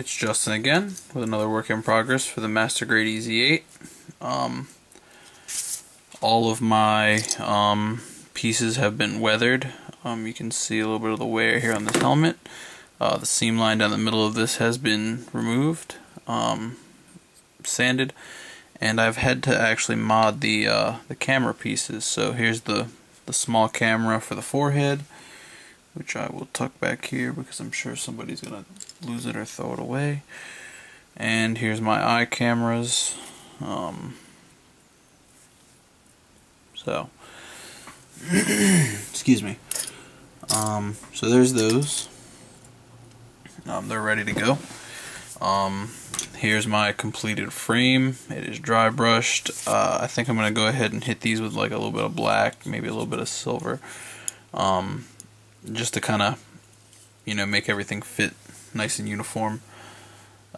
It's Justin again with another work in progress for the Master Grade Ez8. All of my pieces have been weathered. You can see a little bit of the wear here on this helmet. The seam line down the middle of this has been removed, sanded, and I've had to actually mod the camera pieces. So here's the small camera for the forehead, which I will tuck back here because I'm sure somebody's gonna lose it or throw it away. And here's my eye cameras. Excuse me. So there's those. They're ready to go. Here's my completed frame. It is dry brushed. I think I'm gonna go ahead and hit these with like a little bit of black, maybe a little bit of silver, just to kind of, make everything fit nice and uniform.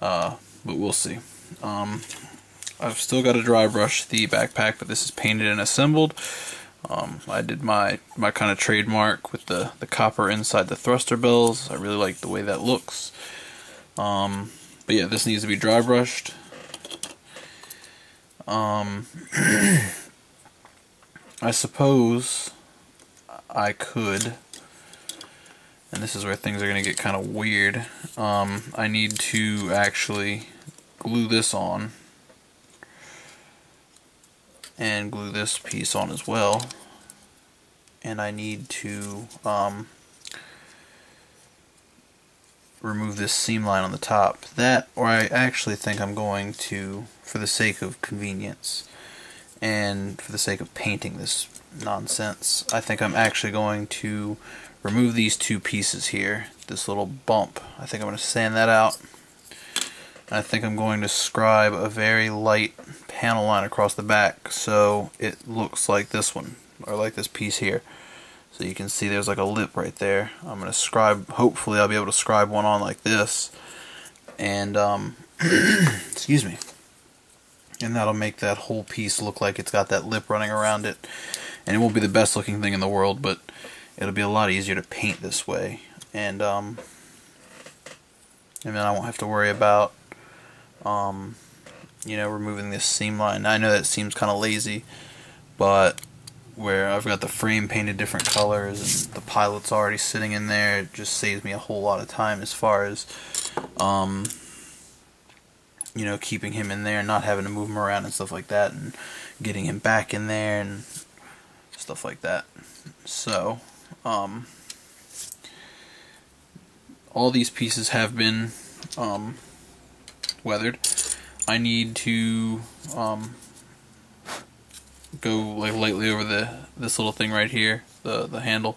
But we'll see. I've still got to dry brush the backpack, but this is painted and assembled. I did my kind of trademark with the copper inside the thruster bells. I really like the way that looks. But yeah, this needs to be dry brushed. I suppose I could, and this is where things are going to get kind of weird, I need to actually glue this on and glue this piece on as well, and I need to remove this seam line on the top. That, or I actually think I'm going to, for the sake of convenience and for the sake of painting this nonsense, I think I'm actually going to remove these two pieces here, this little bump. I think I'm going to sand that out. I think I'm going to scribe a very light panel line across the back so it looks like this one, or like this piece here. So you can see there's like a lip right there. I'm going to scribe, hopefully I'll be able to scribe one on like this, and excuse me, and that'll make that whole piece look like it's got that lip running around it. And it won't be the best looking thing in the world, but it'll be a lot easier to paint this way, and then I won't have to worry about removing this seam line. I know that seems kind of lazy, but where I've got the frame painted different colors and the pilot's already sitting in there, it just saves me a whole lot of time as far as keeping him in there and not having to move him around and stuff like that, and getting him back in there and stuff like that. So all these pieces have been weathered. I need to go like lightly over this little thing right here, the handle,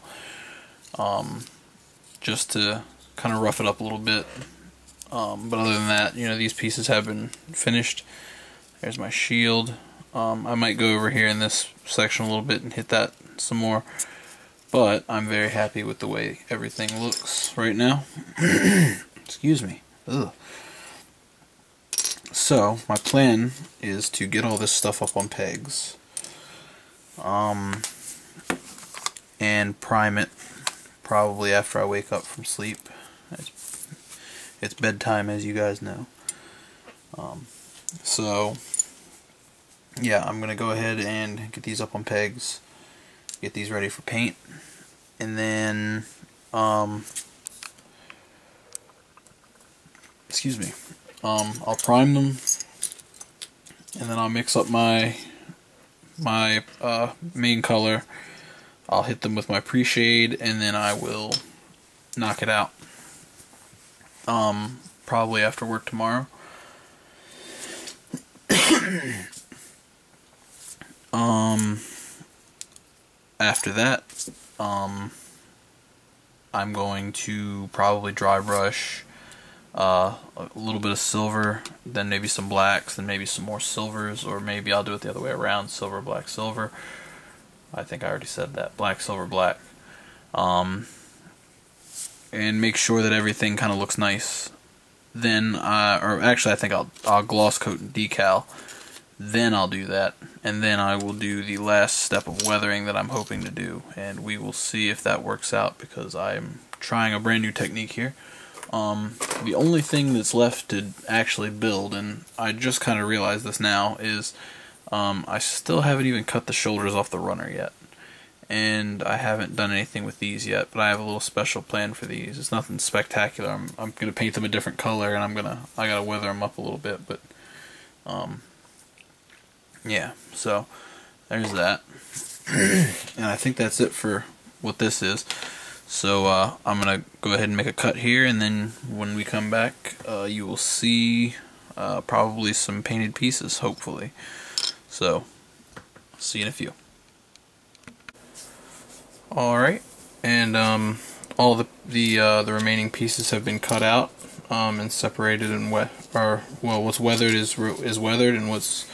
just to kind of rough it up a little bit. But other than that, these pieces have been finished. There's my shield. I might go over here in this section a little bit and hit that some more, but I'm very happy with the way everything looks right now. Excuse me. Ugh. So my plan is to get all this stuff up on pegs, and prime it probably after I wake up from sleep. It's bedtime, as you guys know. So yeah, I'm gonna go ahead and get these up on pegs, get these ready for paint, and then excuse me, I'll prime them, and then I'll mix up my main color. I'll hit them with my pre-shade, and then I will knock it out. Probably after work tomorrow. After that, I'm going to probably dry brush a little bit of silver, then maybe some blacks, then maybe some more silvers, or maybe I'll do it the other way around, silver, black, silver. I think I already said that, black, silver, black. And make sure that everything kind of looks nice. Then, or actually I think I'll gloss coat and decal, then I'll do that, and then I will do the last step of weathering that I'm hoping to do, and we will see if that works out, because I'm trying a brand new technique here. The only thing that's left to actually build, and I just kind of realized this now, is I still haven't even cut the shoulders off the runner yet. And I haven't done anything with these yet, but I have a little special plan for these. It's nothing spectacular. I'm gonna paint them a different color, and I gotta weather them up a little bit, but yeah. So there's that, and I think that's it for what this is. So I'm gonna go ahead and make a cut here, and then when we come back, you will see probably some painted pieces, hopefully. So see you in a few. Alright, and all the remaining pieces have been cut out and separated, and what's weathered is weathered, and what's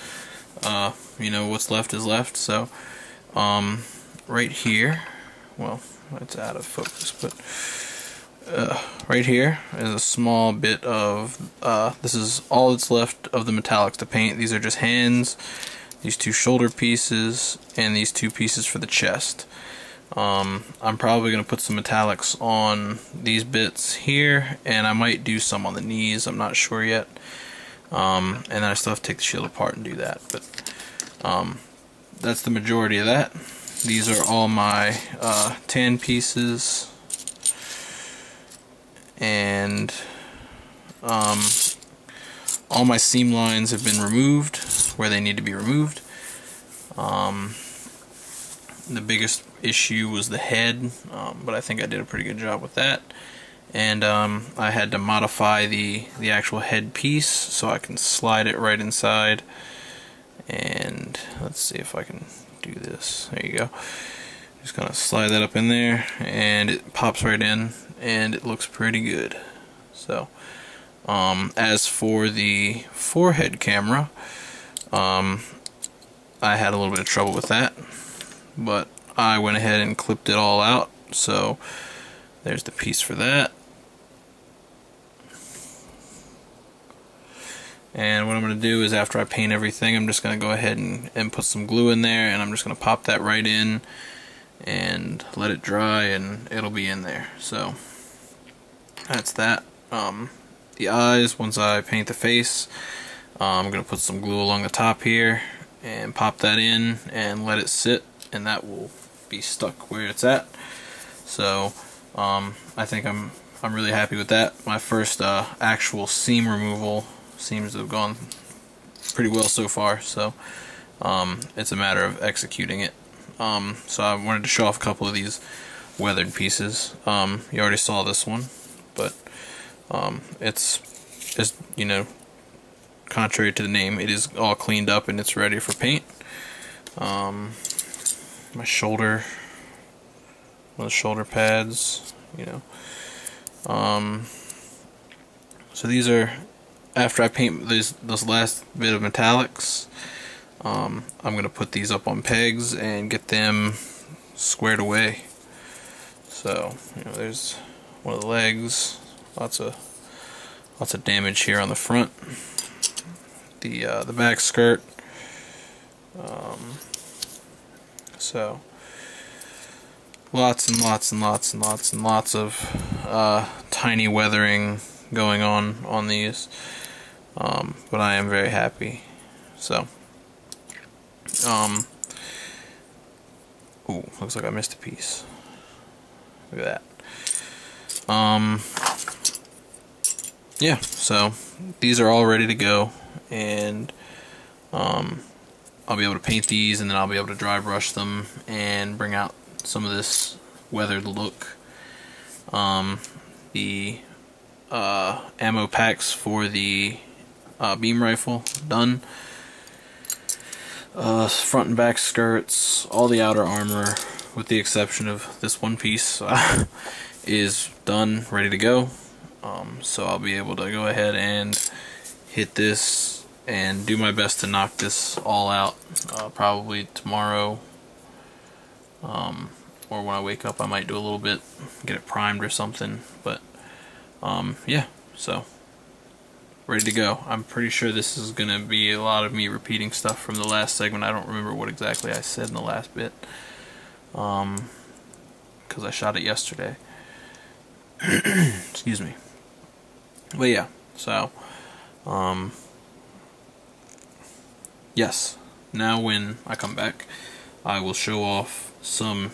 what's left is left. So right here, well, it's out of focus, but right here is a small bit of this is all that's left of the metallics to paint. These are just hands, these two shoulder pieces, and these two pieces for the chest. I'm probably going to put some metallics on these bits here, and I might do some on the knees, I'm not sure yet. And then I still have to take the shield apart and do that, but that's the majority of that. These are all my tan pieces, and all my seam lines have been removed where they need to be removed. The biggest issue was the head, but I think I did a pretty good job with that. And I had to modify the actual head piece so I can slide it right inside. And let's see if I can do this. There you go. Just gonna slide that up in there, and it pops right in, and it looks pretty good. So as for the forehead camera, I had a little bit of trouble with that, but I went ahead and clipped it all out. So there's the piece for that. And what I'm going to do is, after I paint everything, I'm just going to go ahead and put some glue in there, and I'm just going to pop that right in and let it dry, and it'll be in there. So that's that. The eyes, once I paint the face, I'm going to put some glue along the top here and pop that in and let it sit, and that will be stuck where it's at. So I think I'm really happy with that. My first actual seam removal seems to have gone pretty well so far, so it's a matter of executing it. So I wanted to show off a couple of these weathered pieces. You already saw this one, but it's just, contrary to the name, it is all cleaned up and it's ready for paint. My shoulder, one of the shoulder pads, so these are, after I paint this last bit of metallics, I'm going to put these up on pegs and get them squared away. So, there's one of the legs, lots of damage here on the front. The back skirt. So lots and lots and lots and lots and lots of tiny weathering going on these, but I am very happy. So ooh, looks like I missed a piece. Look at that. Yeah, so these are all ready to go, and I'll be able to paint these, and then I'll be able to dry brush them and bring out some of this weathered look. The ammo packs for the beam rifle done. Front and back skirts, all the outer armor, with the exception of this one piece, is done, ready to go. So I'll be able to go ahead and hit this and do my best to knock this all out, probably tomorrow, or when I wake up I might do a little bit, get it primed or something, but yeah, so ready to go. I'm pretty sure this is going to be a lot of me repeating stuff from the last segment. I don't remember what exactly I said in the last bit, because I shot it yesterday. Excuse me. But yeah, so yes, now when I come back I will show off some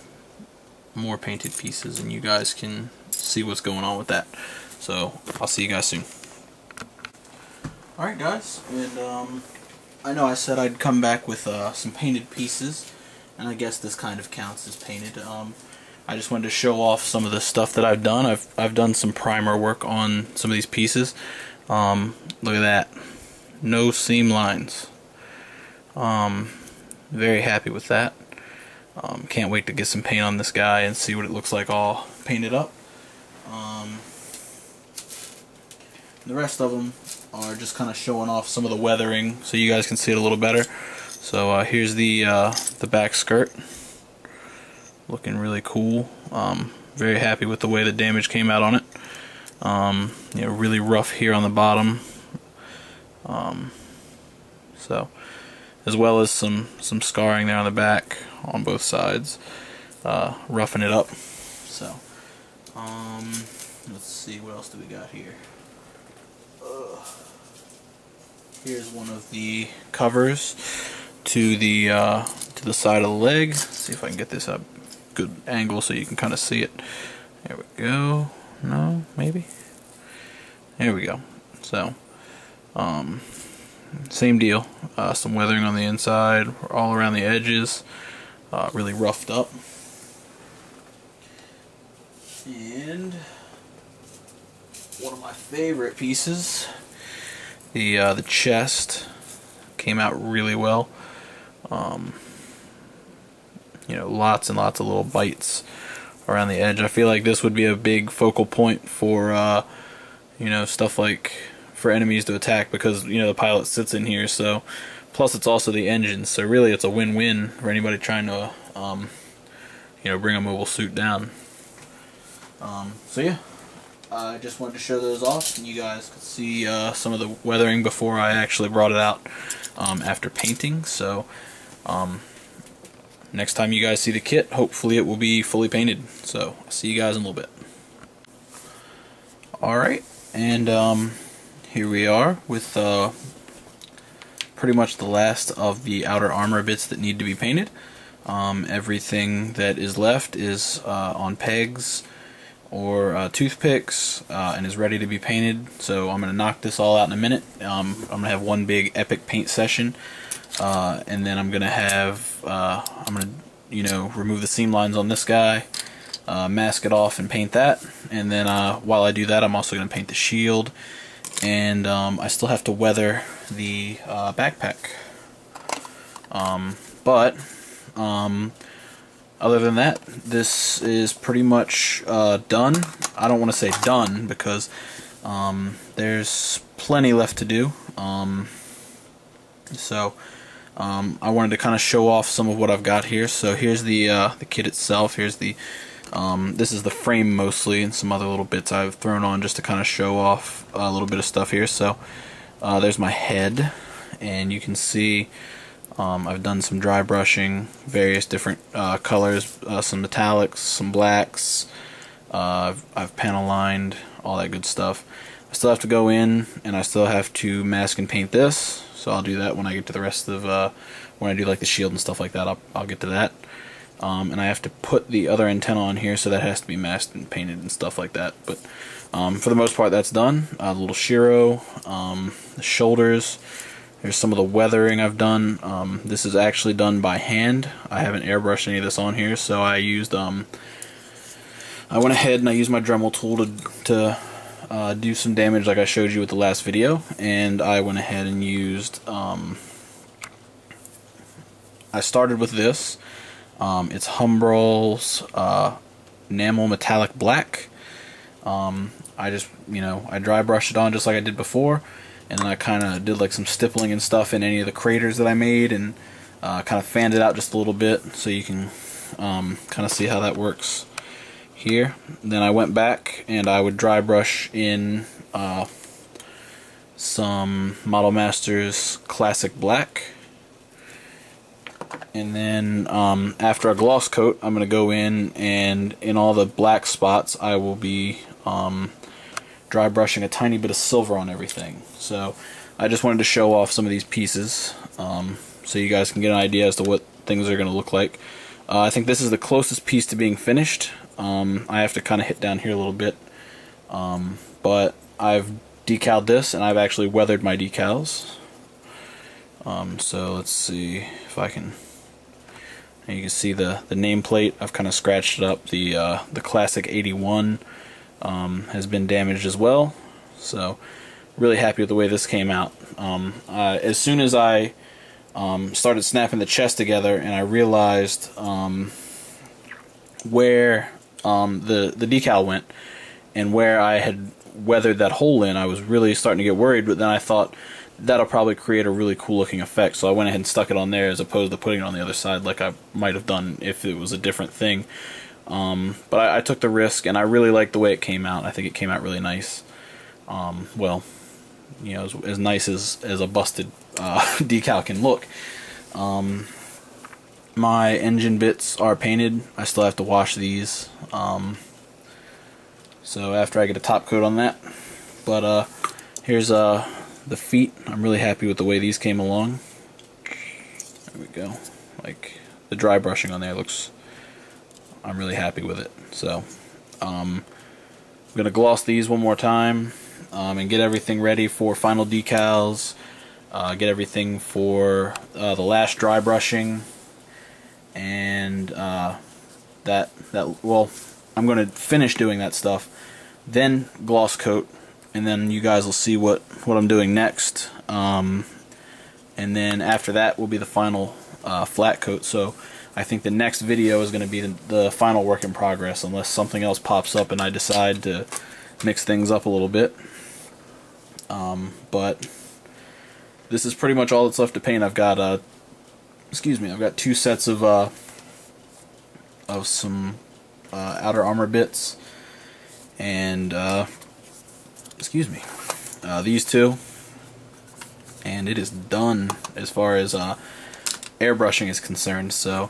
more painted pieces and you guys can see what's going on with that. So I'll see you guys soon. Alright guys, and I know I said I'd come back with some painted pieces, and I guess this kind of counts as painted. I just wanted to show off some of the stuff that I've done. I've done some primer work on some of these pieces. Look at that. No seam lines. Very happy with that. Can't wait to get some paint on this guy and see what it looks like all painted up. The rest of them are just kind of showing off some of the weathering so you guys can see it a little better. So here's the back skirt. Looking really cool. Very happy with the way the damage came out on it. You know, really rough here on the bottom. So, as well as some scarring there on the back on both sides. Roughing it up. So, let's see, what else do we got here? Here's one of the covers to the side of the leg. Let's see if I can get this up good angle so you can kind of see it. There we go. No, maybe. There we go. So, same deal. Some weathering on the inside, all around the edges. Really roughed up. And one of my favorite pieces, the chest, came out really well. You know, lots and lots of little bites around the edge. I feel like this would be a big focal point for you know, stuff like for enemies to attack, because you know the pilot sits in here. So plus it's also the engine, so really it's a win-win for anybody trying to you know, bring a mobile suit down. So yeah, I just wanted to show those off and you guys could see some of the weathering before I actually brought it out after painting. So next time you guys see the kit, hopefully it will be fully painted. So I'll see you guys in a little bit. Alright, and here we are with pretty much the last of the outer armor bits that need to be painted. Everything that is left is on pegs or toothpicks and is ready to be painted. So I'm going to knock this all out in a minute. I'm going to have one big epic paint session, and then I'm going to have I'm going to, you know, remove the seam lines on this guy, mask it off and paint that, and then while I do that I'm also going to paint the shield, and I still have to weather the backpack. But other than that, this is pretty much done. I don't want to say done because there's plenty left to do. So I wanted to kind of show off some of what I've got here. So here's the kit itself. Here's the this is the frame mostly, and some other little bits I've thrown on just to kind of show off a little bit of stuff here. So there's my head, and you can see I've done some dry brushing, various different colors, some metallics, some blacks. I've panel lined, all that good stuff. I still have to go in, and I still have to mask and paint this. So I'll do that when I get to the rest of when I do like the shield and stuff like that. I'll get to that. And I have to put the other antenna on here, so that has to be masked and painted and stuff like that. But for the most part, that's done. The little Shiro, the shoulders. Here's some of the weathering I've done. This is actually done by hand. I haven't airbrushed any of this on here, so I used I went ahead and I used my Dremel tool to do some damage like I showed you with the last video, and I went ahead and used I started with this. It's Humbrol's enamel metallic black. I just, you know, I dry brushed it on just like I did before, and then I kind of did like some stippling and stuff in any of the craters that I made, and kind of fanned it out just a little bit so you can kind of see how that works here. Then I went back and I would dry brush in some Model Masters Classic Black, and then after a gloss coat I'm going to go in, and in all the black spots I will be dry brushing a tiny bit of silver on everything. So I just wanted to show off some of these pieces so you guys can get an idea as to what things are going to look like. I think this is the closest piece to being finished. I have to kind of hit down here a little bit, but I've decaled this and I've actually weathered my decals. So let's see if I can. You can see the nameplate. I've kind of scratched it up. The classic 81 has been damaged as well. So really happy with the way this came out. As soon as I started snapping the chest together and I realized where the decal went and where I had weathered that hole in, I was really starting to get worried, but then I thought that'll probably create a really cool looking effect, so I went ahead and stuck it on there as opposed to putting it on the other side like I might have done if it was a different thing. But I took the risk and I really liked the way it came out. I think it came out really nice. Well, you know, as nice as a busted decal can look. My engine bits are painted. I still have to wash these. So after I get a top coat on that. But here's the feet. I'm really happy with the way these came along. There we go. Like the dry brushing on there looks, I'm really happy with it. So I'm gonna gloss these one more time and get everything ready for final decals. Get everything for the last dry brushing, and well, I'm gonna finish doing that stuff, then gloss coat, and then you guys will see what I'm doing next. And then after that will be the final flat coat. So I think the next video is going to be the final work in progress, unless something else pops up and I decide to mix things up a little bit. But this is pretty much all that's left to paint. I've got I've got 2 sets of some outer armor bits, and these 2, and it is done as far as airbrushing is concerned. So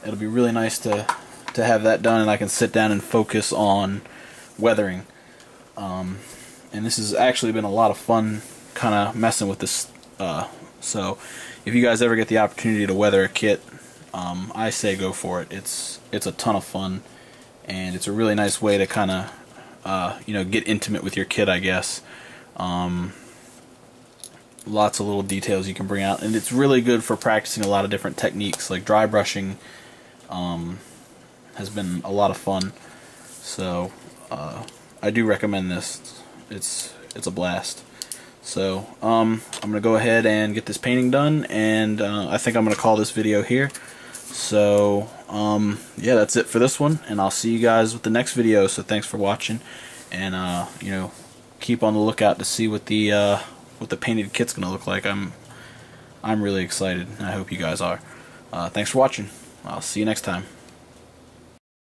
it'll be really nice to have that done, and I can sit down and focus on weathering. And this has actually been a lot of fun, kind of messing with this. So if you guys ever get the opportunity to weather a kit, I say go for it. It's a ton of fun, and it's a really nice way to kind of you know, get intimate with your kit, I guess. Lots of little details you can bring out, and it's really good for practicing a lot of different techniques. Like dry brushing has been a lot of fun, so I do recommend this. It's a blast. So I'm gonna go ahead and get this painting done, and I think I'm gonna call this video here. So yeah, that's it for this one, and I'll see you guys with the next video. So thanks for watching, and you know, keep on the lookout to see what the painted kit's gonna look like. I'm really excited, and I hope you guys are. Thanks for watching. I'll see you next time.